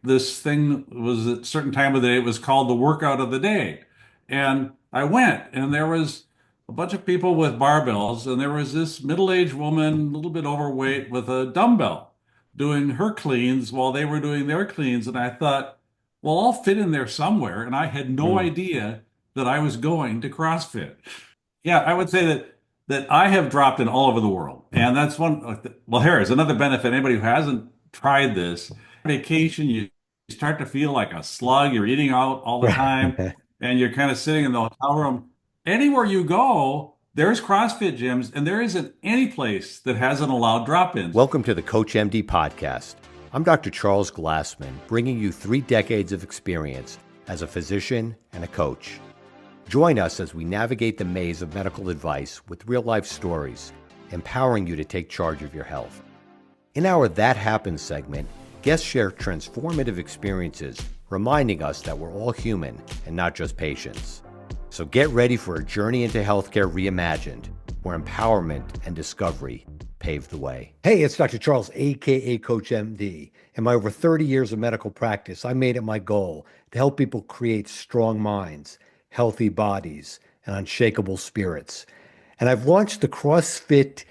this thing was at a certain time of the day. It was called the workout of the day. And I went, and there was a bunch of people with barbells, and there was this middle-aged woman, a little bit overweight, with a dumbbell doing her cleans while they were doing their cleans. And I thought, well, I'll fit in there somewhere. And I had no Mm. idea that I was going to CrossFit. Yeah, I would say that I have dropped in all over the world, and that's one. Well, here is another benefit. Anybody who hasn't tried this, vacation, you start to feel like a slug. You're eating out all the time, Right. and you're kind of sitting in the hotel room. Anywhere you go, there's CrossFit gyms, and there isn't any place that hasn't allowed drop-ins. Welcome to the CoachMD podcast. I'm Dr. Charles Glassman, bringing you 3 decades of experience as a physician and a coach. Join us as we navigate the maze of medical advice with real-life stories, empowering you to take charge of your health. In our That Happens segment, guests share transformative experiences, reminding us that we're all human and not just patients. So get ready for a journey into healthcare reimagined, where empowerment and discovery pave the way. Hey, it's Dr. Charles, aka CoachMD. In my over 30 years of medical practice, I made it my goal to help people create strong minds, healthy bodies, and unshakable spirits. And I've launched the CrossFit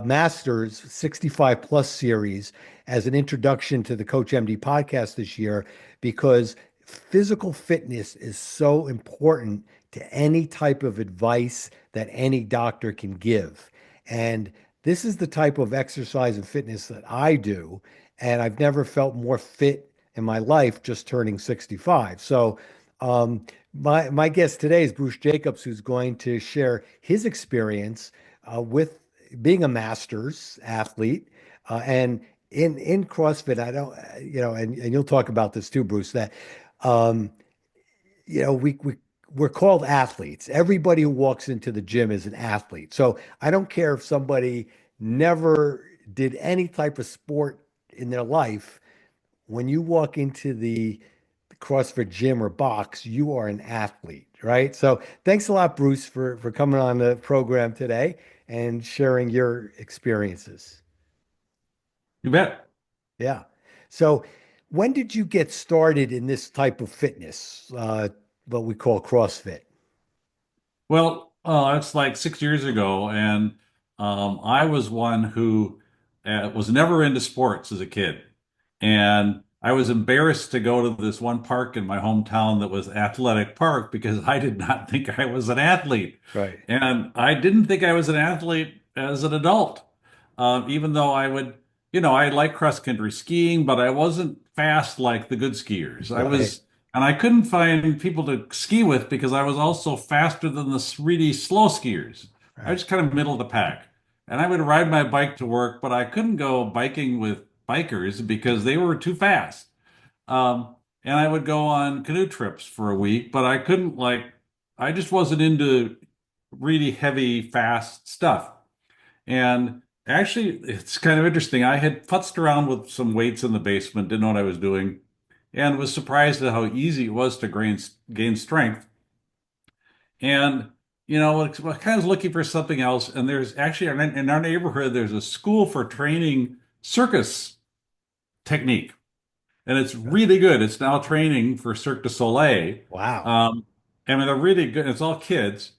Masters 65 Plus series as an introduction to the CoachMD podcast this year because physical fitness is so important to any type of advice that any doctor can give. And this is the type of exercise and fitness that I do. And I've never felt more fit in my life just turning 65. So, my guest today is Bruce Jacobs, who's going to share his experience with being a masters athlete and in CrossFit. I don't, and you'll talk about this too, Bruce, that um, we're called athletes. Everybody who walks into the gym is an athlete. So I don't care if somebody never did any type of sport in their life. When you walk into the CrossFit gym or box, you are an athlete, right? So thanks a lot, Bruce, for coming on the program today and sharing your experiences. You bet. Yeah. So when did you get started in this type of fitness, what we call CrossFit? Well, it's like 6 years ago, and I was one who was never into sports as a kid. And I was embarrassed to go to this one park in my hometown that was Athletic Park because I did not think I was an athlete. Right. And I didn't think I was an athlete as an adult, even though I like cross country skiing, but I wasn't fast like the good skiers. Right. And I couldn't find people to ski with because I was also faster than the really slow skiers. I Right. was kind of middle of the pack. And I would ride my bike to work, but I couldn't go biking with bikers because they were too fast. And I would go on canoe trips for a week, but I just wasn't into really heavy, fast stuff. And actually, it's kind of interesting. I had futzed around with some weights in the basement, didn't know what I was doing, and was surprised at how easy it was to gain strength. And, I kind of was looking for something else. And there's actually, in our neighborhood, there's a school for training circus technique. And it's really good. It's now training for Cirque du Soleil. Wow. Um, I mean, they're really good. It's all kids.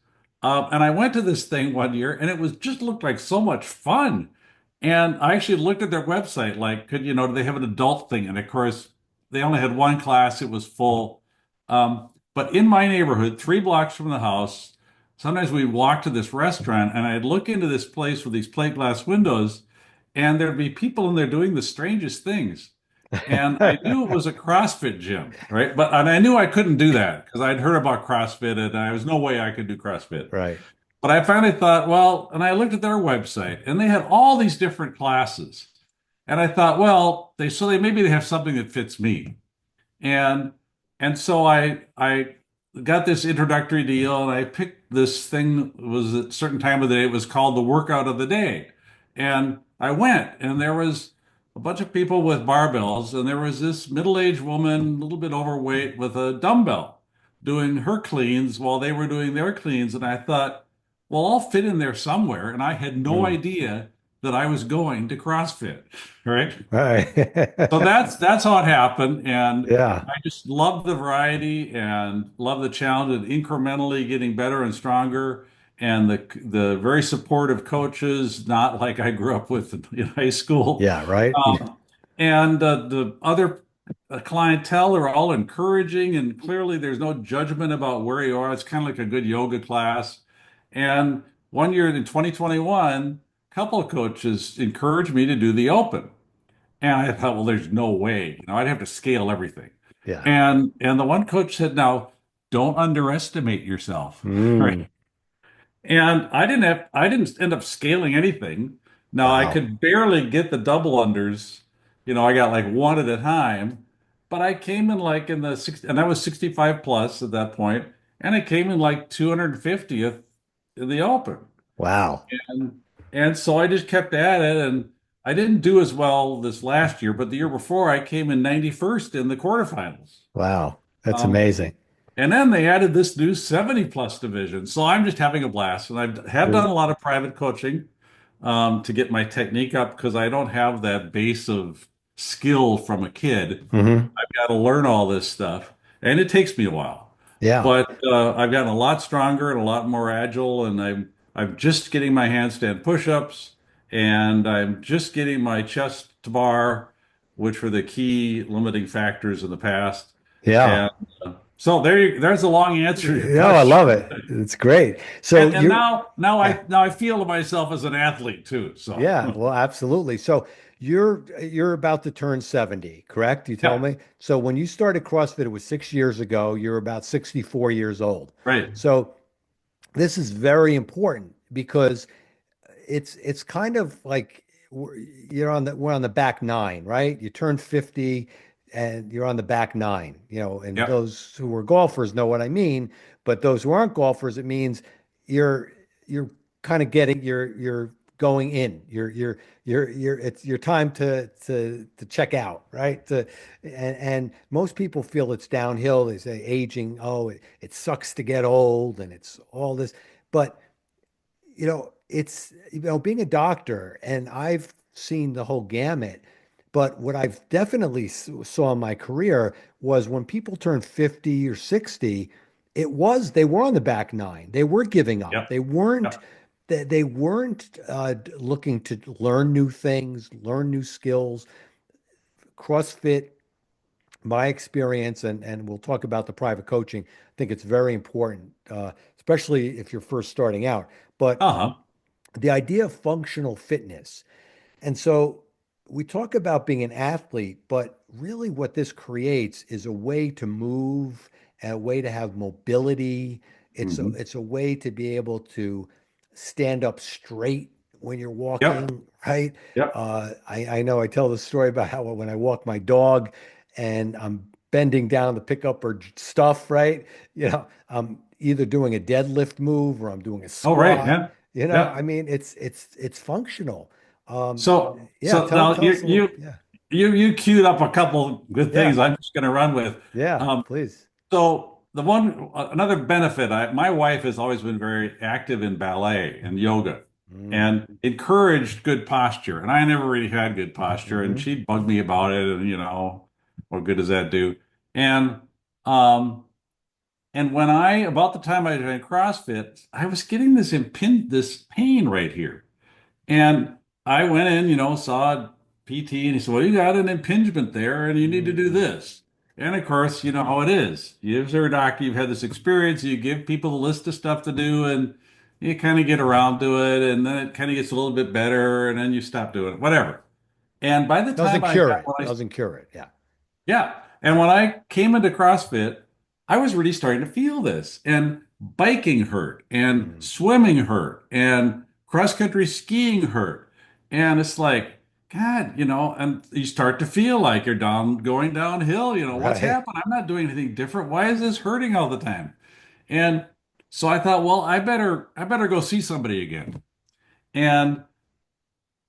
And I went to this thing one year, and it was just looked like so much fun. And I actually looked at their website, like, do they have an adult thing? And of course, they only had one class. It was full. But in my neighborhood, 3 blocks from the house, sometimes we walk to this restaurant, and I'd look into this place with these plate glass windows, and there'd be people in there doing the strangest things. And I knew it was a CrossFit gym, right? And I knew I couldn't do that because I'd heard about CrossFit and there was no way I could do CrossFit. Right. But I finally thought, well, and I looked at their website and they had all these different classes. And I thought, well, they maybe they have something that fits me. And and so I got this introductory deal and I picked this thing. It was at a certain time of the day. It was called the workout of the day. And I went and there was a bunch of people with barbells and there was this middle-aged woman, a little bit overweight, with a dumbbell doing her cleans while they were doing their cleans. And I thought, well, I'll fit in there somewhere. And I had no Mm. idea that I was going to CrossFit, right? So Right. that's how it happened, and Yeah. I just love the variety and love the challenge of incrementally getting better and stronger, and the very supportive coaches, not like I grew up with in high school, Yeah, right. um, and the other clientele are all encouraging, and clearly there's no judgment about where you are. It's kind of like a good yoga class. And one year in 2021, a couple of coaches encouraged me to do the open. And I thought, well, there's no way, I'd have to scale everything. Yeah. And the one coach said, now, don't underestimate yourself, right? Mm. And I didn't end up scaling anything. Now I Wow. could barely get the double unders. I got like one at a time, but I came in like in the six, and I was 65 plus at that point, and I came in like 250th in the open. Wow. And and so I just kept at it, and I didn't do as well this last year, but the year before I came in 91st in the quarterfinals. Wow. That's Um, amazing. and then they added this new 70 plus division. So I'm just having a blast. And I have done a lot of private coaching to get my technique up because I don't have that base of skill from a kid. Hmm. I've got to learn all this stuff, and it takes me a while. Yeah. But I've gotten a lot stronger and a lot more agile, and I'm just getting my handstand push-ups, and I'm just getting my chest to bar, which were the key limiting factors in the past. Yeah. And so there's a long answer to your No, I question. love it. It's great. So And you're, yeah. now I feel myself as an athlete too. So Yeah, well, absolutely. So you're about to turn 70, correct? You tell yeah, me. So when you started CrossFit, it was 6 years ago. You're about 64 years old. right. So this is very important because it's kind of like we're on the back nine, right? You turn 50 and you're on the back nine, and Yep. those who are golfers know what I mean, but those who aren't golfers, it means you're you're kind of getting you're going in. You're it's your time to check out, right? And most people feel it's downhill. They say aging, oh, it sucks to get old and it's all this. But it's being a doctor, and I've seen the whole gamut. But what I've definitely saw in my career was when people turned 50 or 60, they were on the back nine. They were giving up. Yep. Yep. They weren't looking to learn new things, learn new skills. CrossFit, my experience, and we'll talk about the private coaching. I think it's very important, especially if you're first starting out. But Uh-huh. the idea of functional fitness. And so we talk about being an athlete, but really what this creates is a way to move, a way to have mobility. Hmm. It's a way to be able to stand up straight when you're Yep. walking, right? Yep. I know I tell the story about how when I walk my dog and I'm bending down to pick up her stuff, right? I'm either doing a deadlift move or I'm doing a Oh, right. squat. Yeah. Yeah. I mean, it's functional. Um, yeah, So tell now tell us a little. Yeah, you queued up a couple good yeah, things. I'm just going to run with. yeah. Um, Please. so another benefit, my wife has always been very active in ballet and yoga, Mm, and encouraged good posture. And I never really had good posture, and hmm. she'd bug me about it, and what good does that do? And um, and when about the time I joined CrossFit, I was getting this pain right here. And I went in, saw PT, and he said, well, you got an impingement there and you need to do Mm. this. And of course, you know how it is. You're a doctor, you've had this experience, you give people a list of stuff to do, and you kind of get around to it, and then it kind of gets a little bit better, and then you stop doing it, whatever. And by the time Doesn't I cure got, it. Doesn't cure it. Yeah. yeah. And when I came into CrossFit, I was really starting to feel this. And biking hurt, and Mm. swimming hurt, and cross country skiing hurt. And it's like, God, and you start to feel like you're going downhill. What's Right. happened? I'm not doing anything different. Why is this hurting all the time? And so I thought, well, I better go see somebody again. And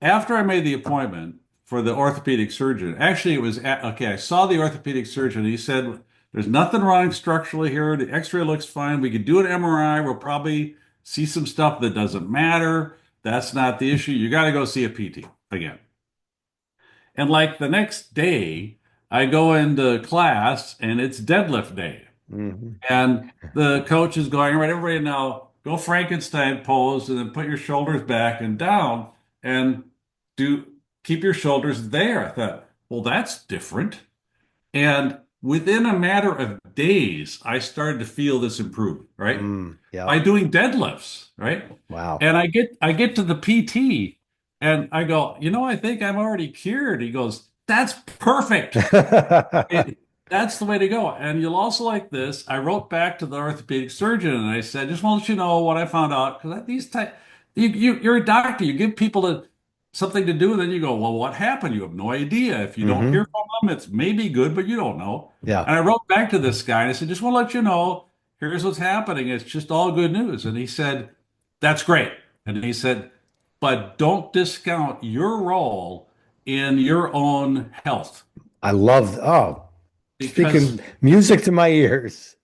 after I made the appointment for the orthopedic surgeon, actually it was okay. I saw the orthopedic surgeon. He said, "There's nothing wrong structurally here. The X-ray looks fine. We could do an MRI. We'll probably see some stuff that doesn't matter, That's not the issue. You got to go see a PT again. And like the next day, I go into class and it's deadlift day. Hmm. And the coach is going, all right, everybody now go Frankenstein pose and then put your shoulders back and down and do keep your shoulders there. I thought, well, that's different. And within a matter of days, I started to feel this improvement, right? Yep. By doing deadlifts, right? Wow. And I get to the PT and I go, I think I'm already cured. He goes, that's perfect. That's the way to go. And you'll also like this. I wrote back to the orthopedic surgeon and I said, just want to let you know what I found out. Because these type, you're a doctor. You give people something to do, and then you go, well, what happened? You have no idea. If you don't hear Hmm. from them, it's maybe good, but you don't know. Yeah. And I wrote back to this guy and I said, just want to let you know, here's what's happening. It's just all good news. And he said, that's great. And he said, but don't discount your role in your own health I love, oh, because speaking music to my ears.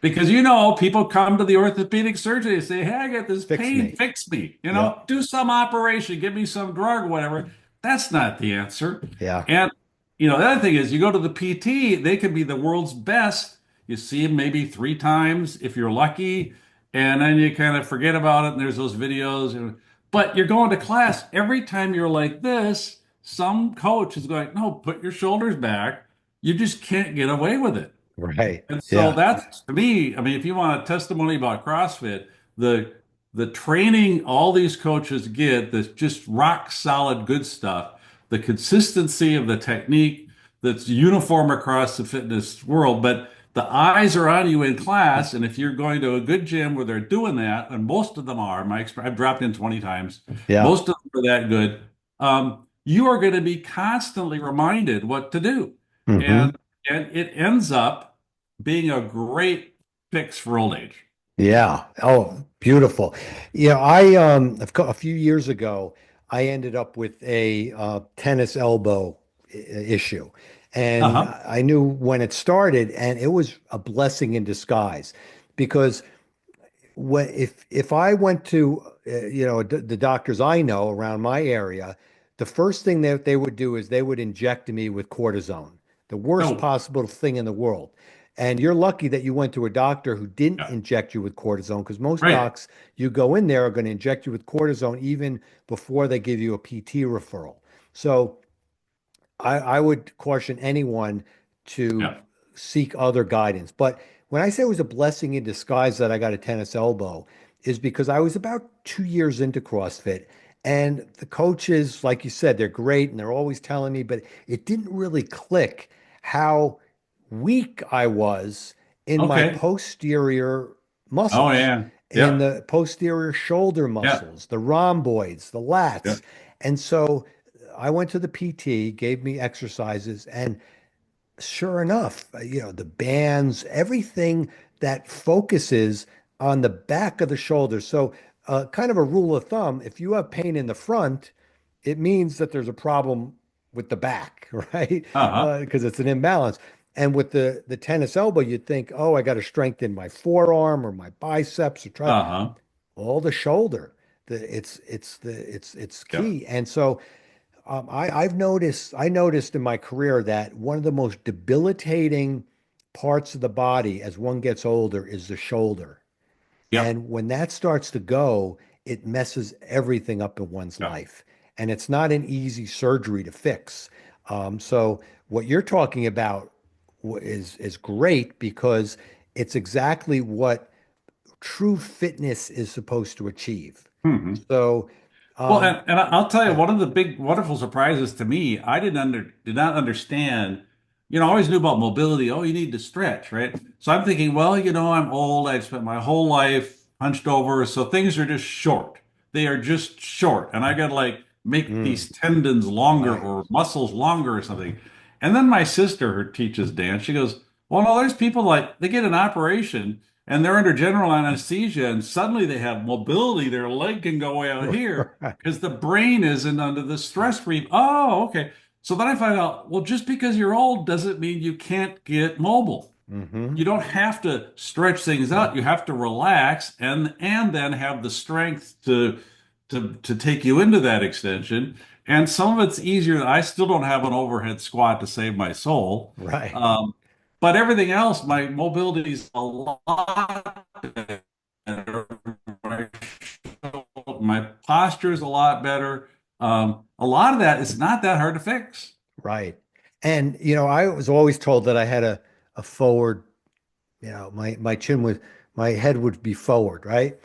people come to the orthopedic surgeon and say, hey, I got this Fix pain, me. fix me, Yep. do some operation, give me some drug, whatever. That's not the answer. Yeah. And, the other thing is you go to the PT, they can be the world's best. You see them maybe three times if you're lucky, and then you kind of forget about it, and there's those videos. But you're going to class every time you're like this, some coach is going, no, put your shoulders back. You just can't get away with it. Right. And so Yeah. that's to me, I mean, if you want a testimony about CrossFit, the the training all these coaches get, that's just rock solid good stuff, the consistency of the technique that's uniform across the fitness world, but the eyes are on you in class, and if you're going to a good gym where they're doing that, and most of them are, I've dropped in 20 times, Yeah. most of them are that good, you are going to be constantly reminded what to do. Hmm. And and it ends up being a great fix for old age. Yeah. Oh, beautiful. Yeah, a few years ago, I ended up with a tennis elbow issue. And Uh-huh. I knew when it started, and it was a blessing in disguise because if I went to the doctors I know around my area, the first thing that they would do is they would inject me with cortisone, the worst Oh, possible thing in the world. And you're lucky that you went to a doctor who didn't yeah. inject you with cortisone, because most Right. docs you go in there are going to inject you with cortisone even before they give you a PT referral. So I would caution anyone to Yeah. seek other guidance. But when I say it was a blessing in disguise that I got a tennis elbow, is because I was about 2 years into CrossFit. And the coaches, like you said, they're great and they're always telling me, but it didn't really click how weak I was in my Okay. posterior Oh muscles, yeah. in Yep. the posterior shoulder Yep. muscles, the rhomboids, the lats. Yep. And so I went to the PT, gave me exercises, and sure enough, the bands, everything that focuses on the back of the shoulder. So, kind of a rule of thumb, if you have pain in the front, it means that there's a problem with the back, right? Uh-huh. Because it's an imbalance. And with the tennis elbow, you'd think, oh, I got to strengthen my forearm or my biceps or try Uh-huh. all the shoulder. It's Yep. key. And so I noticed in my career that one of the most debilitating parts of the body as one gets older is the shoulder. Yep. And when that starts to go, it messes everything up in one's Yep. life. And it's not an easy surgery to fix. So what you're talking about is great because it's exactly what true fitness is supposed to achieve. Hmm. So, Well, um, and I'll tell you, yeah. one of the big wonderful surprises to me, I did not understand. I always knew about mobility. Oh, you need to stretch, right? So I'm thinking, well, I'm old. I've spent my whole life hunched over, so things are just short. They are just short, and I got to like make Mm, these tendons longer right. or muscles longer or something. And then my sister, who teaches dance, she goes, "Well, no, there's people like they get an operation." And they're under general anesthesia, and suddenly they have mobility. Their leg can go out here Right. because the brain isn't under the stress brief. Oh, okay. So then I find out, well, just because you're old doesn't mean you can't get mobile. Hmm. You don't have to stretch things out. You have to relax and then have the strength to to take you into that extension. And some of it's easier. I still don't have an overhead squat to save my soul. Right. Um, but everything else, my mobility is a lot better. My, my posture is a lot better. A lot of that is not that hard to fix. Right. And I was always told that I had a forward, my chin was my head would be forward, right?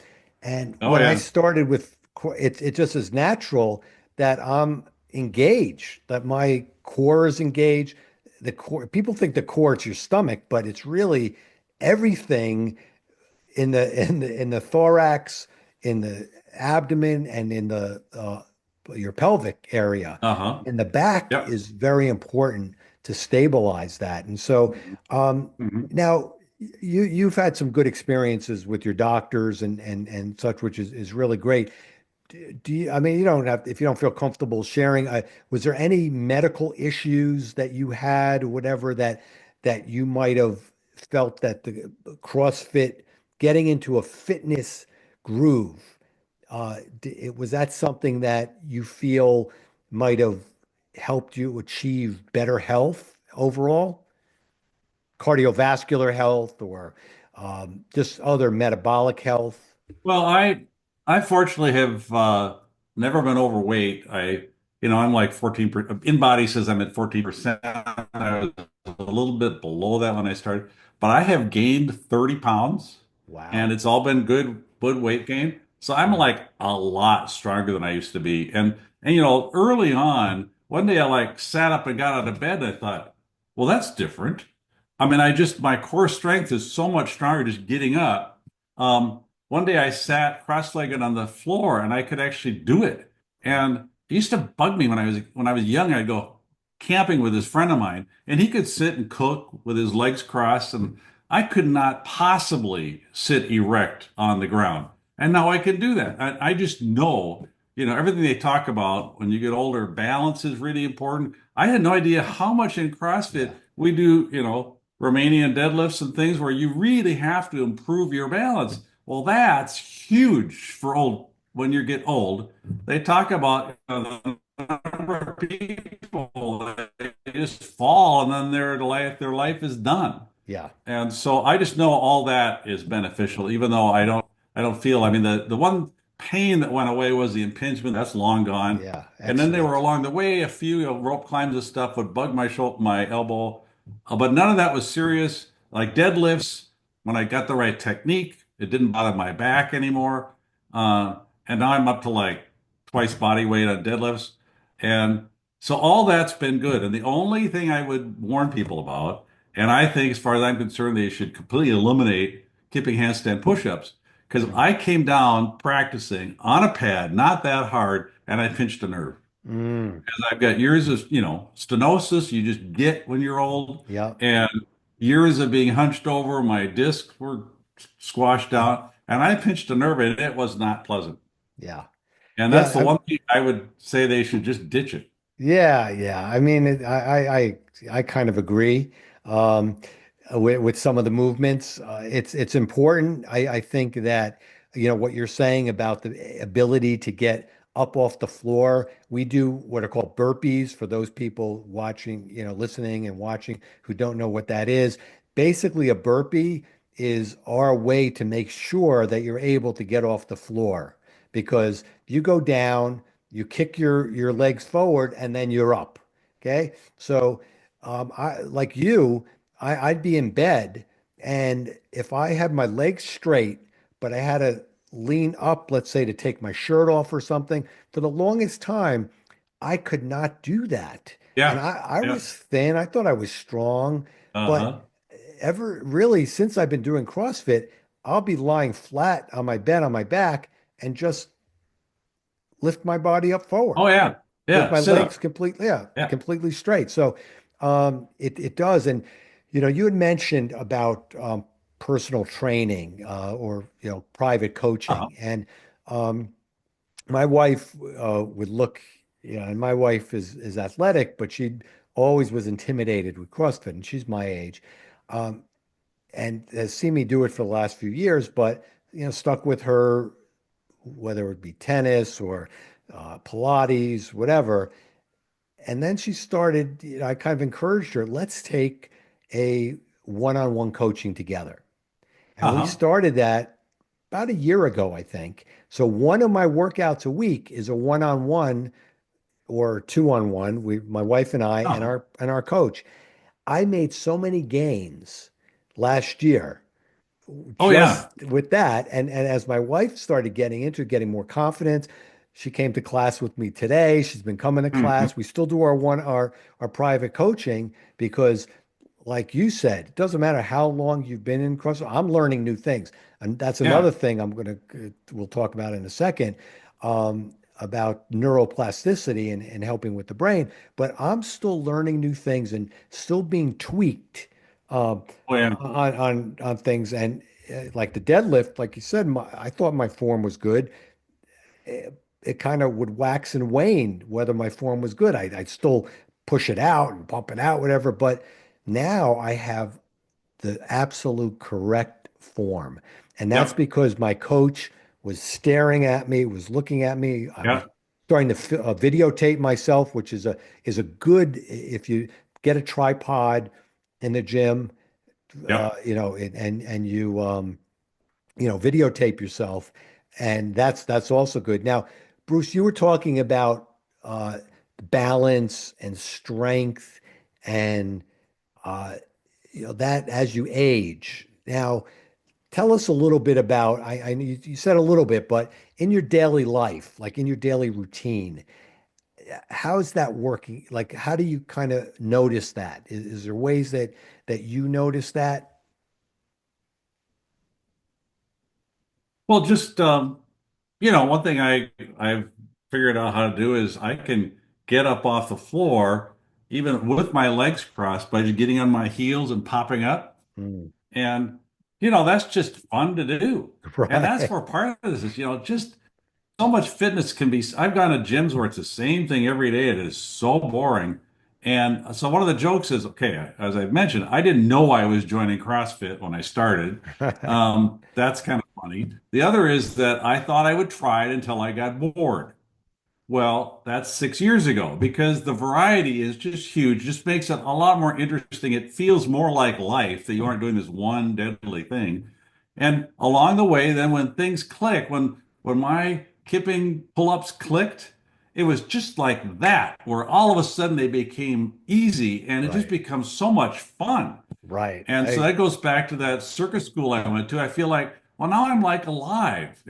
And Oh when I yeah. started with it just is natural that I'm engaged, that my core is engaged. The core, people think the core is your stomach, but it's really everything in the thorax, in the abdomen, and in the your pelvic area. Uh-huh. And the back Yep. is very important to stabilize that. And so um, Mhm. now you've had some good experiences with your doctors and such, which is really great. Do you, I mean, you don't have, if you don't feel comfortable sharing, was there any medical issues that you had or whatever that you might have felt that the CrossFit, getting into a fitness groove, was that something that you feel might have helped you achieve better health overall, cardiovascular health or just other metabolic health? Well, I fortunately have never been overweight. I'm like 14%. InBody says I'm at 14%. I was a little bit below that when I started, but I have gained 30 pounds and Wow. it's all been good weight gain. So I'm Mhm. like a lot stronger than I used to be. And early on, one day I like sat up and got out of bed and I thought, well, that's different. I mean, my core strength is so much stronger just getting up. One day I sat cross-legged on the floor and I could actually do it. And it used to bug me when I was young. I'd go camping with this friend of mine, and he could sit and cook with his legs crossed, and I could not possibly sit erect on the ground. And now I can do that. I just know, everything they talk about when you get older, balance is really important. I had no idea how much in CrossFit Yeah. we do, Romanian deadlifts and things where you really have to improve your balance. Well, that's huge for old when you get old. They talk about the number of people that they just fall and then their life is done. Yeah. And so I just know all that is beneficial, even though I don't feel, I mean, the one pain that went away was the impingement. That's long gone. Yeah. And then they were Excellent. along the way, a few, rope climbs and stuff would bug my shoulder, my elbow. But none of that was serious. Like deadlifts, when I got the right technique, it didn't bother my back anymore. Uh, and now I'm up to like twice body weight on deadlifts. And so all that's been good. And the only thing I would warn people about, and I think, as far as I'm concerned, they should completely eliminate kipping handstand push-ups because Mm. I came down practicing on a pad, not that hard, and I pinched a nerve. Mm. Because I've got years of, stenosis you just get when you're old, Yeah. and years of being hunched over, my discs were squashed out, and I pinched a nerve, and it was not pleasant. Yeah. And that's Yeah. the one thing I would say they should just ditch it. Yeah. I mean, I kind of agree with some of the movements. It's important. I think that what you're saying about the ability to get up off the floor. We do what are called burpees for those people watching, listening and watching who don't know what that is. Basically, a burpee is our way to make sure that you're able to get off the floor because you go down. You kick your legs forward and then you're up. Okay. So I like you, I'd be in bed and if I had my legs straight, but I had to lean up, let's say to take my shirt off or something, for the longest time, I could not do that. And Yeah. I Yeah. was thin. I thought I was strong, but Uh-huh. ever really since I've been doing CrossFit, I'll be lying flat on my bed on my back and just lift my body up Oh, forward yeah. with Yeah. my Sit legs up. completely, yeah, Yeah. completely straight. So it does. And you had mentioned about personal training or private Uh-huh. coaching, and um, my wife would look, and my wife is athletic, but she always was intimidated with CrossFit, and she's my age, um, and has seen me do it for the last few years, but stuck with her whether it be tennis or Pilates, whatever. And then she started, I kind of encouraged her, let's take a one-on-one coaching together. And we Uh-huh. started that about a year ago, I think. So one of my workouts a week is a one-on-one or two-on-one. My wife and I and Uh-huh. our coach. I made so many gains last year Oh just yeah. with that. And as my wife started getting into it, getting more confidence, she came to class with me today. She's been coming to Mhm. class. We still do our private coaching because, like you said, it doesn't matter how long you've been in CrossFit. I'm learning new things, and that's another Yeah. thing we'll talk about in a second, about neuroplasticity and helping with the brain. But I'm still learning new things and still being tweaked um, Oh yeah. on things. And like the deadlift, like you said, I thought my form was good. It kind of would wax and wane whether my form was good. I'd still push it out and pump it out, whatever. But now I have the absolute correct form. And that's Yep. because my coach was staring at me, was looking at me. I was Yep. starting to videotape myself, which is a good, if you get a tripod in the gym, Yep. and videotape yourself, and that's also good. Now, Bruce, you were talking about balance and strength, and uh, that as you age. Now, tell us a little bit about. I know you said a little bit, but in your daily life, like in your daily routine, how's that working? Like, how do you kind of notice that? Is there ways that you notice that? Well, just one thing I've figured out how to do is I can get up off the floor even with my legs crossed by just getting on my heels and popping up. Mm. And that's just fun to do. And that's Right. where part of this is, just so much fitness can be. I've gone to gyms where it's the same thing every day. It is so boring. And so one of the jokes is, okay, as I've mentioned, I didn't know I was joining CrossFit when I started. That's kind of funny. The other is that I thought I would try it until I got bored. Well, that's 6 years ago because the variety is just huge, just makes it a lot more interesting. It feels more like life that you aren't doing this one deadly thing. And along the way, then when things click, when my kipping pull-ups clicked, it was just like that, where all of a sudden they became easy and it just Right. becomes so much fun. Right. And so that goes back to that circus school I went to. I feel like, well, now I'm like alive,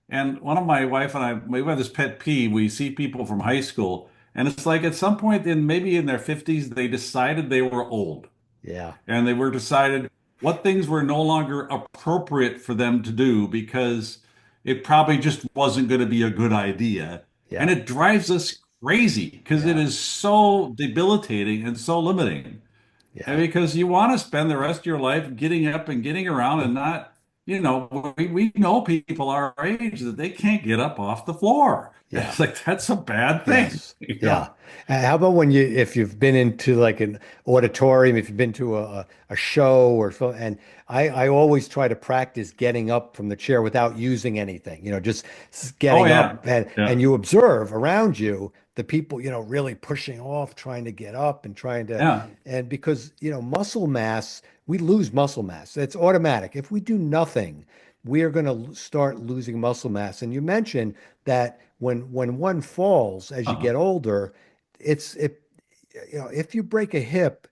and one of my wife and I, we have this pet peeve. We see people from high school, and it's like at some point in maybe in their 50s, they decided they were old Yeah. and they were decided what things were no longer appropriate for them to do because it probably just wasn't going to be a good idea. And Yeah. it drives us crazy because it Yeah. is so debilitating and so limiting. And Yeah. because you want to spend the rest of your life getting up and getting around and not, we know people our age that they can't get up off the floor. Yeah. It's like that's a bad thing, Yes. Yeah. How about if you've been into like an auditorium, if you've been to a show or so, and I always try to practice getting up from the chair without using anything, just Oh getting yeah. up, and Yeah. you observe around you the people, really pushing off, trying to get up and trying to, Yeah. and because, muscle mass, we lose muscle mass. It's automatic. If we do nothing, we are going to start losing muscle mass. And you mentioned that when one falls as you Uh-huh. get older, it's it if you break a hip,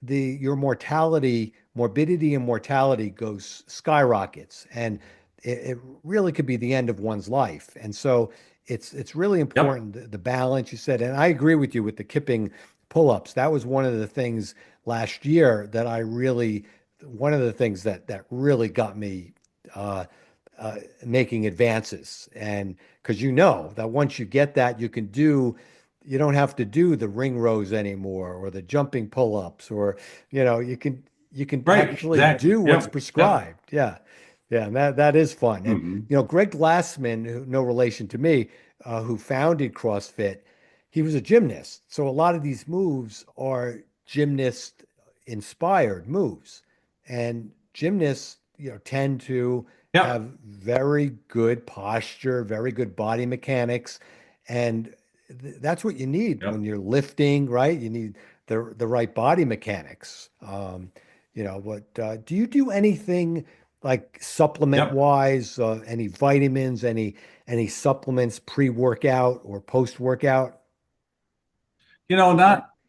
the your morbidity and mortality goes skyrockets, and it really could be the end of one's life. And so it's really Yep. important the balance you said, and I agree with you with the kipping pull-ups. That was one of the things last year that I really one of the things that really got me uh, making advances. And because that once you get that, you don't have to do the ring rows anymore or the jumping pull-ups, or you can Right. actually Exactly. do what's Yep. Yep. prescribed. Yeah. Yeah, and that is fun. And Hmm. Greg Glassman, no relation to me, who founded CrossFit, he was a gymnast. So a lot of these moves are gymnast inspired moves. And gymnasts, tend to Yep. have very good posture, very good body mechanics, and that's what you need when Yep. you're lifting, right? You need the right body mechanics. But do you do anything like supplement Yep. wise? Any vitamins? Any supplements pre-workout or post-workout?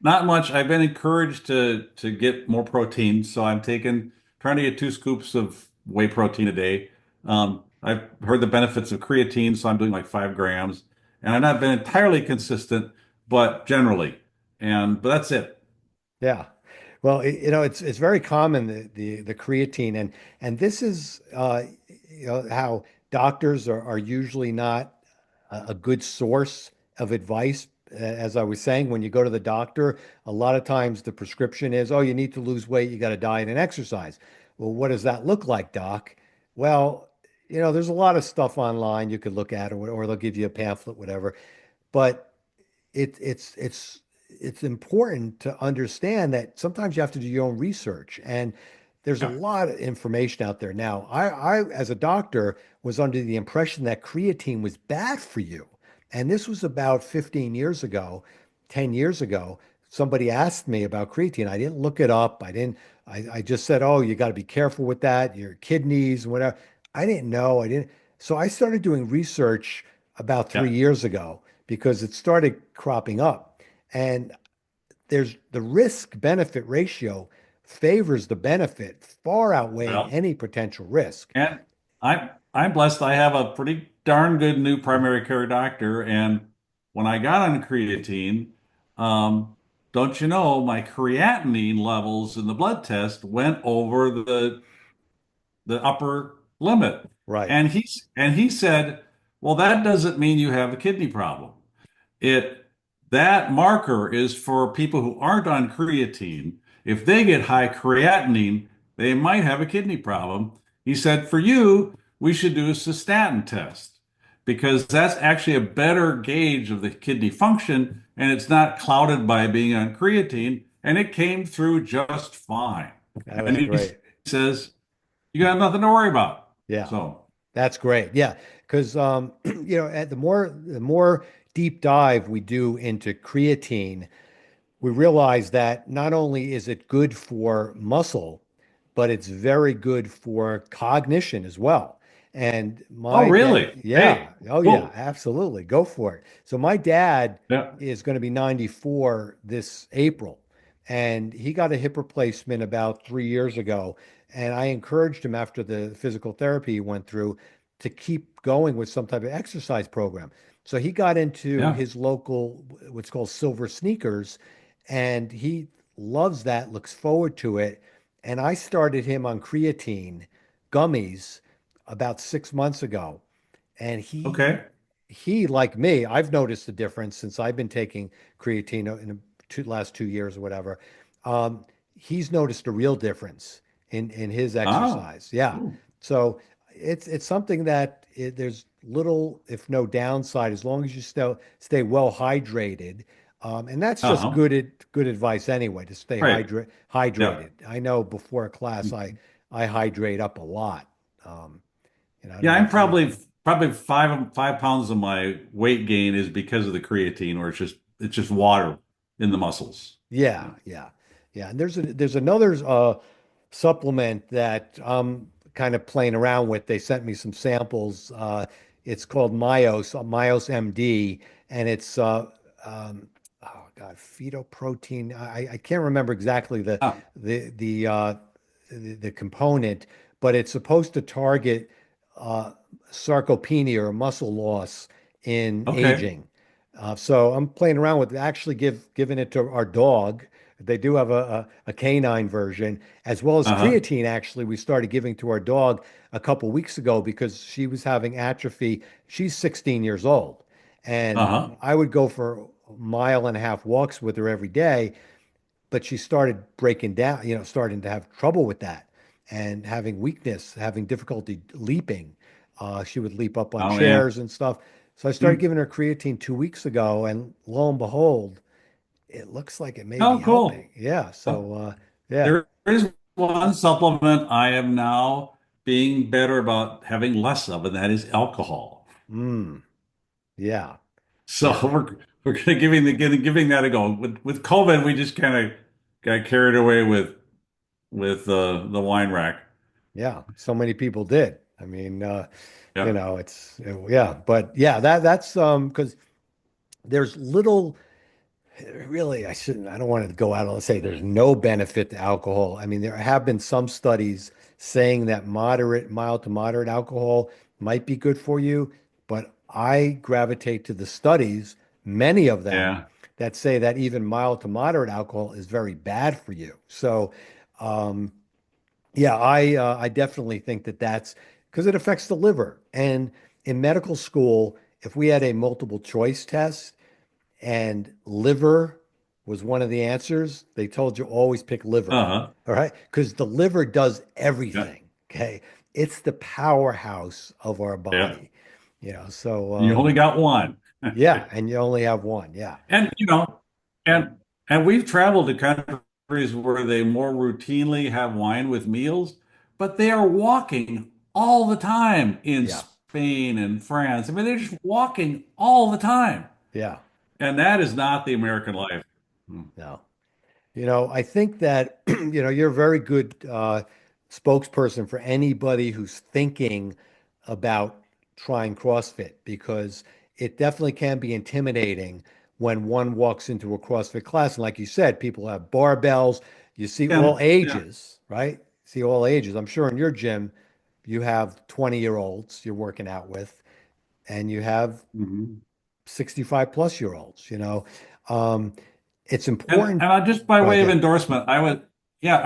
Not much. I've been encouraged to get more protein, so I'm taking trying to get 2 scoops of whey protein a day. I've heard the benefits of creatine, so I'm doing like 5 grams, and I've not been entirely consistent, but generally, but that's it. Yeah. Well, it's very common the creatine and this is how doctors are usually not a good source of advice. As I was saying, when you go to the doctor, a lot of times the prescription is, oh, you need to lose weight, you got to diet and exercise. Well, what does that look like, doc? Well, there's a lot of stuff online you could look at, or they'll give you a pamphlet, whatever. But it's important to understand that sometimes you have to do your own research, and there's a Yeah. lot of information out there. Now, I as a doctor was under the impression that creatine was bad for you, and this was about 15 years ago, 10 years ago. Somebody asked me about creatine. I didn't look it up. I didn't. I just said, "Oh, you got to be careful with that. Your kidneys, whatever." I didn't know. I didn't. So I started doing research about three Yeah. years ago because it started cropping up. And there's the risk benefit ratio favors the benefit, far outweighing Well, any potential risk. and I'm blessed. I have a pretty darn good new primary care doctor, and when I got on creatine, um, don't you know, my creatinine levels in the blood test went over the upper limit, Right. and he said, "Well, that doesn't mean you have a kidney problem. It That marker is for people who aren't on creatine. If they get high creatinine, they might have a kidney problem." He said, "For you, we should do a cystatin test because that's actually a better gauge of the kidney function and it's not clouded by being on creatine." And it came through just fine. That And was he great. says, "You got nothing to worry about." Yeah. So, That's great. Yeah, because at the more deep dive we do into creatine, we realize that not only is it good for muscle, but it's very good for cognition as well. And oh, my dad, really? yeah, Hey, oh yeah, cool. absolutely, go for it. So my dad Yeah. is going to be 94 this April, and he got a hip replacement about 3 years ago. And I encouraged him after the physical therapy he went through to keep going with some type of exercise program. So he got into Yeah. his local, what's called Silver Sneakers, and he loves that, looks forward to it. And I started him on creatine gummies about 6 months ago. And Okay. he, like me, I've noticed the difference since I've been taking creatine in the last 2 years or whatever. Um, he's noticed a real difference in his Oh. exercise. Yeah. Ooh. So it's something that there's little, if no downside, as long as you stay well hydrated. And that's just Uh-huh. good advice anyway, to stay Right. Yeah. hydrated. I know before a class, I hydrate up a lot. I don't Yeah, know I'm if you. probably 5 pounds of my weight gain is because of the creatine, or it's just water in the muscles. Yeah, yeah, yeah. And there's another supplement that I'm kind of playing around with. They sent me some samples. It's called Myos MD, and it's oh God, fetal protein. I can't remember exactly Ah, the the uh, the component, but it's supposed to target uh, sarcopenia or muscle loss in okay. aging. So I'm playing around with actually giving it to our dog. They do have a canine version, as well as Uh-huh. creatine. Actually, we started giving to our dog a couple weeks ago because she was having atrophy. She's 16 years old, and Uh-huh. I would go for a mile and a half walks with her every day, but she started breaking down, starting to have trouble with that and having weakness, having difficulty leaping. She would leap up on Oh yeah. chairs and stuff. So I started Hmm. giving her creatine 2 weeks ago, and lo and behold, it looks like it may be Oh, helping. cool. Yeah. Oh, So, yeah. there is one supplement I am now being better about having less of, and that is alcohol. Mm, yeah. So Yeah. we're gonna giving that a go. With COVID, we just kind of got carried away with the wine rack. Yeah. So many people did. I mean, Yeah, yeah, but yeah, that's because there's little really, I don't want to go out and say there's no benefit to alcohol. I mean, there have been some studies saying that mild to moderate alcohol might be good for you, but I gravitate to the studies, many of them, yeah. that say that even mild to moderate alcohol is very bad for you. So, um, yeah, I definitely think that that's because it affects the liver. And in medical school, if we had a multiple choice test, and liver was one of the answers, they told you always pick liver. Uh-huh. All right. Because the liver does Yeah, everything. Okay. It's the powerhouse of our yeah. body, so, You only got one. yeah. And you only have one. Yeah. And and we've traveled to countries where they more routinely have wine with meals, but they are walking all the time in Yeah. Spain and France. I mean, they're just walking all the time. Yeah. And that is not the American life. Hmm. No. I think that, you're a very good spokesperson for anybody who's thinking about trying CrossFit because it definitely can be intimidating when one walks into a CrossFit class. And like you said, people have barbells. You see all Yeah. ages, right? See all ages. I'm sure in your gym, you have 20-year-olds you're working out with, and you have Mhm. 65 plus year olds, Um, it's important. And I, just by Go ahead, way of yeah. endorsement, I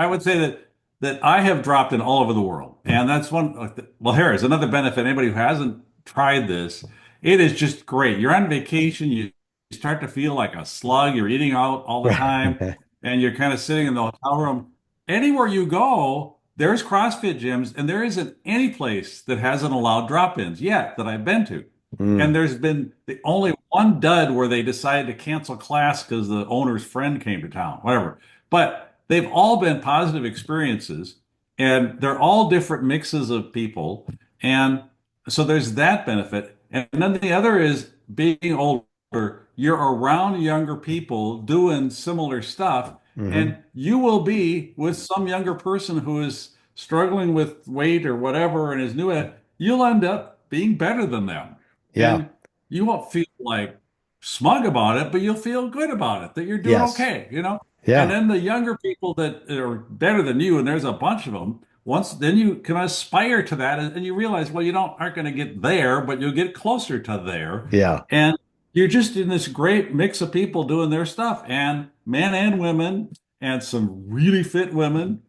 would say that I have dropped in all over the world, and that's one. Well, here is another benefit. Anybody who hasn't tried this, it is just great. You're on vacation, you start to feel like a slug. You're eating out all the time, Right. and you're kind of sitting in the hotel room. Anywhere you go, there's CrossFit gyms, and there isn't any place that hasn't allowed drop-ins yet that I've been to. And Mm, there's been the only one dud where they decided to cancel class because the owner's friend came to town, whatever. But they've all been positive experiences, and they're all different mixes of people. And so there's that benefit. And then the other is being older, you're around younger people doing similar stuff, hmm. and you will be with some younger person who is struggling with weight or whatever and is new at it, you'll end up being better than them. Yeah. And you won't feel like smug about it, but you'll feel good about it, that you're doing Yes. okay. And Yeah. then the younger people that are better than you, and there's a bunch of them, once then you can aspire to that and you realize, well, you don't aren't going to get there, but you'll get closer to there. Yeah. And you're just in this great mix of people doing their stuff, and men and women, and some really fit women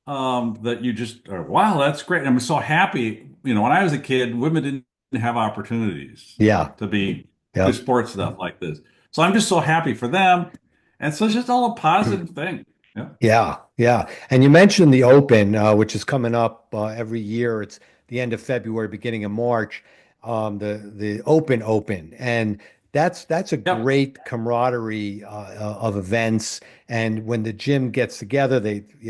that you just are, wow, that's great. I'm so happy. When I was a kid, women didn't have opportunities Yeah. to be do Yep. sports stuff like this. So I'm just so happy for them. And so it's just all a positive thing. Yeah. Yeah. Yeah. And you mentioned the Open, which is coming up every year. It's the end of February, beginning of March. The Open, and that's a Yep. great camaraderie of events. And when the gym gets together,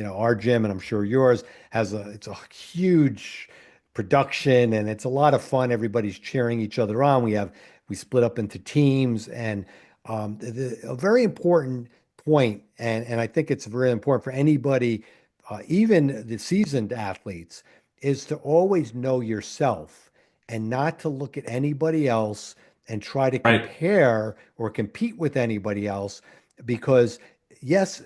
our gym, and I'm sure yours it's a huge production, and it's a lot of fun. Everybody's cheering each other on. We split up into teams, and a very important point, and I think it's very important for anybody, even the seasoned athletes, is to always know yourself and not to look at anybody else and try to Right. compare or compete with anybody else because yes,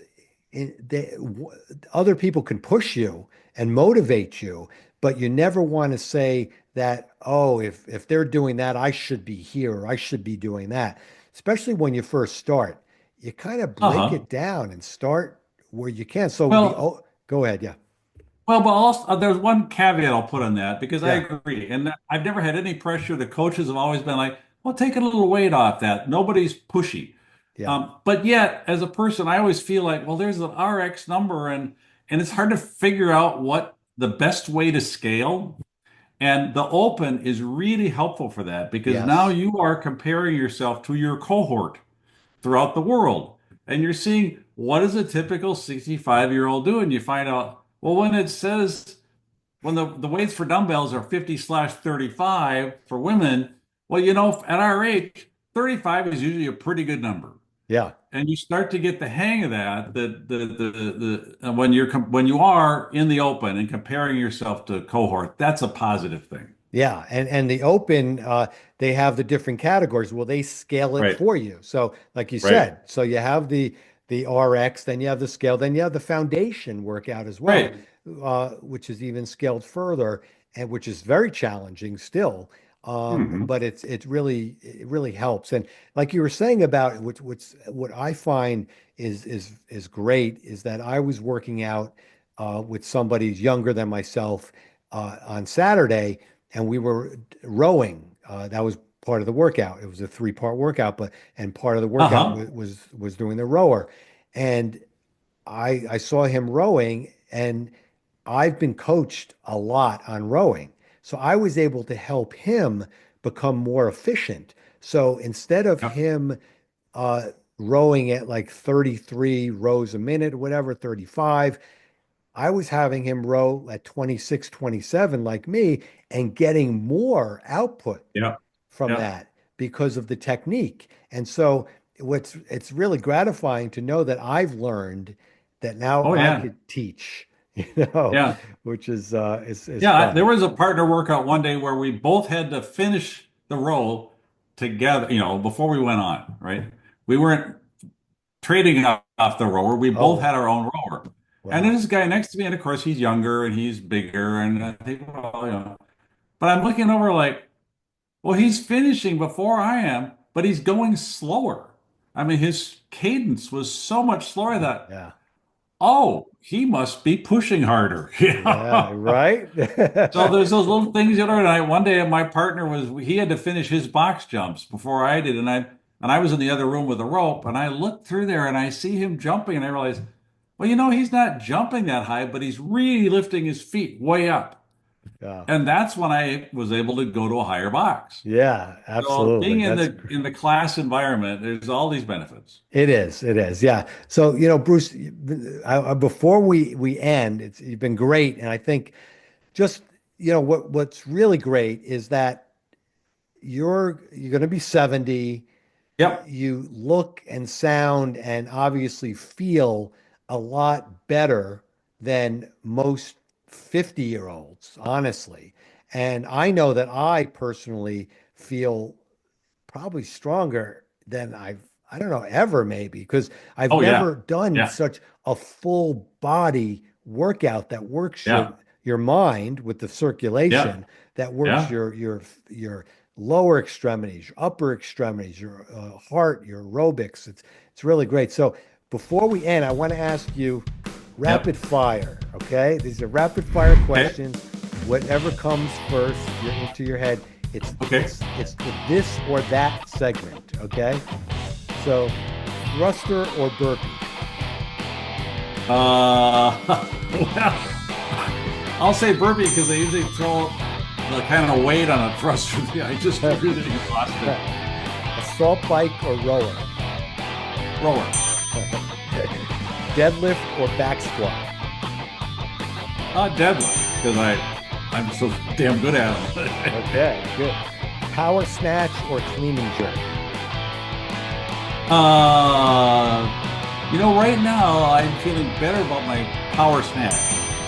other people can push you and motivate you, but you never want to say that, oh, if they're doing that, I should be here or I should be doing that. Especially when you first start, you kind of break Uh-huh. it down and start where you can. So Well, go ahead, yeah, but also there's one caveat I'll put on that because I yeah, agree. And I've never had any pressure. The coaches have always been like, well, take a little weight off that. Nobody's pushy. yeah, But yet, as a person, I always feel like, well, there's an RX number, and it's hard to figure out what the best way to scale. And the open is really helpful for that because now yes, you are comparing yourself to your cohort throughout the world. And you're seeing what does a typical 65-year-old do? And you find out, well, when it says when the weights for dumbbells are 50/35 for women, well, at our age, 35 is usually a pretty good number. Yeah. And you start to get the hang of that, when when you are in the open and comparing yourself to a cohort, that's a positive thing. Yeah, and the open, they have the different categories. Well, they scale it Right. for you. So, like you Right. said, so you have the RX, then you have the scale, then you have the foundation workout as well, Right. which is even scaled further, and which is very challenging still. Hmm. But it really helps. And like you were saying about it, what I find is great is that I was working out with somebody younger than myself on Saturday and we were rowing. That was part of the workout. It was a three-part workout, and part of the workout Uh-huh. was doing the rower. And I saw him rowing, and I've been coached a lot on rowing. So I was able to help him become more efficient. So instead of Yep. him uh, rowing at like 33 rows a minute, whatever, 35, I was having him row at 26, 27, like me, and getting more output Yep. from Yep. that because of the technique. And so it's really gratifying to know that I've learned that now Oh I yeah. could teach, you know, Yeah. which is Yeah. There fun. was a partner workout one day where we both had to finish the row together, before we went on, right? We weren't trading off the rower. We both Oh, had our own rower. And wow. there's this guy next to me, and of course he's younger and he's bigger, and I think, well, but I'm looking over like, well, he's finishing before I am, but he's going slower. I mean, his cadence was so much slower that, Yeah. oh, he must be pushing harder. Yeah, right? So there's those little things you learn. One day my partner he had to finish his box jumps before I did, and I was in the other room with a rope, and I looked through there and I see him jumping, and I realized, well, he's not jumping that high, but he's really lifting his feet way up. Yeah. And that's when I was able to go to a higher box. Yeah, So absolutely. being in That's the class environment, there's all these benefits. It is. It is. Yeah. So, Bruce, before we end, you've been great, and I think just what's really great is that you're going to be 70. Yep. You look and sound and obviously feel a lot better than most 50-year-olds, honestly. And I know that I personally feel probably stronger than I don't know, ever maybe, because I've Oh yeah. never done Yeah. such a full body workout that works Yeah. your mind with the Yeah. circulation, that works Yeah. your lower extremities, your upper extremities, your heart, your aerobics. It's really great. So before we end, I want to ask you rapid Yep. fire. Okay, these are rapid fire Okay. questions. Whatever comes first, you're into your head. It's Okay. it's it's the this or that segment. Okay, so thruster or burpee. Well, I'll say burpee because they usually throw the kind of weight on a thruster. I just really exhausted. Assault bike or rower. Rower. Deadlift or back squat. Deadlift because I'm so damn good at them. Okay, good. Power snatch or clean and jerk. Right now I'm feeling better about my power snatch.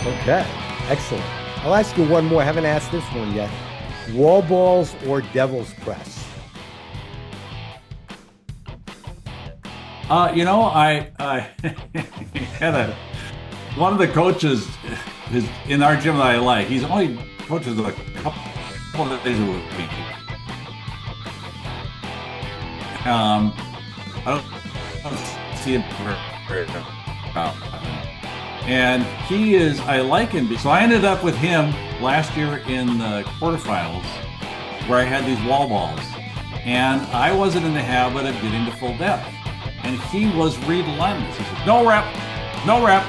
Okay, excellent. I'll ask you one more. I haven't asked this one yet. Wall balls or devil's press. I had one of the coaches is in our gym that I like. He's only coaches a couple of days a week. I don't see him very often. And I like him. So I ended up with him last year in the quarterfinals where I had these wall balls. And I wasn't in the habit of getting to full depth. And he was relentless. He said, no rep, no rep,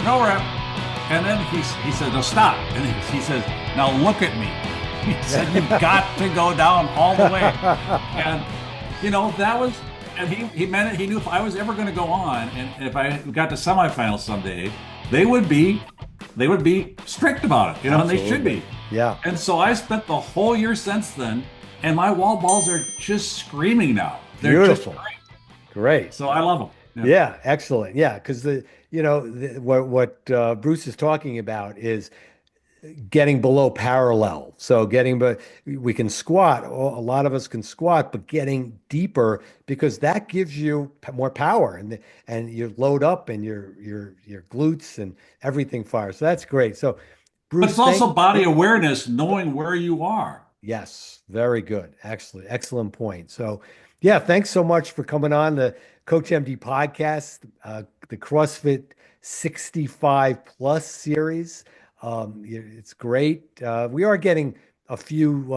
no rep. And then he said, no, stop. And he says, now look at me. He said, you've got to go down all the way. And, that was, and he meant it. He knew if I was ever going to go on, and if I got to semifinals someday, they would be they would be strict about it, and they should Absolutely. be. Yeah. And so I spent the whole year since then, and my wall balls are just screaming now. They're just Beautiful. great. Great. So I love them. Yeah. Yeah, excellent. Yeah, because what Bruce is talking about is getting below parallel. So but we can squat. A lot of us can squat, but getting deeper because that gives you more power and you load up and your glutes and everything fires. So that's great. So But it's Bruce, also body yeah, awareness, knowing where you are. yes, very good. Excellent point. So yeah, thanks so much for coming on the Coach MD podcast, the CrossFit 65 plus series. It's great. We are getting a few,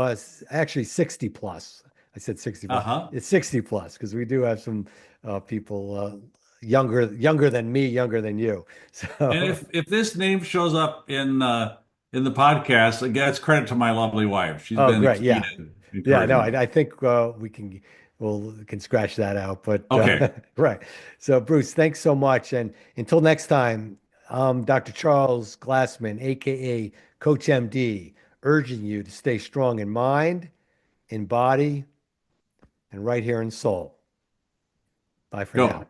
actually 60 plus. I said 65. Uh-huh. It's 60 plus because we do have some people younger than me, younger than you. And So, if this name shows up in the podcast, again, it's credit to my lovely wife. She's oh, been the great. key Yeah. to Yeah. No, encouraging me. I think we can scratch that out. But Okay. right. So, Bruce, thanks so much. And until next time, Dr. Charles Glassman, aka Coach MD, urging you to stay strong in mind, in body, and right here in soul. Bye for now. Go.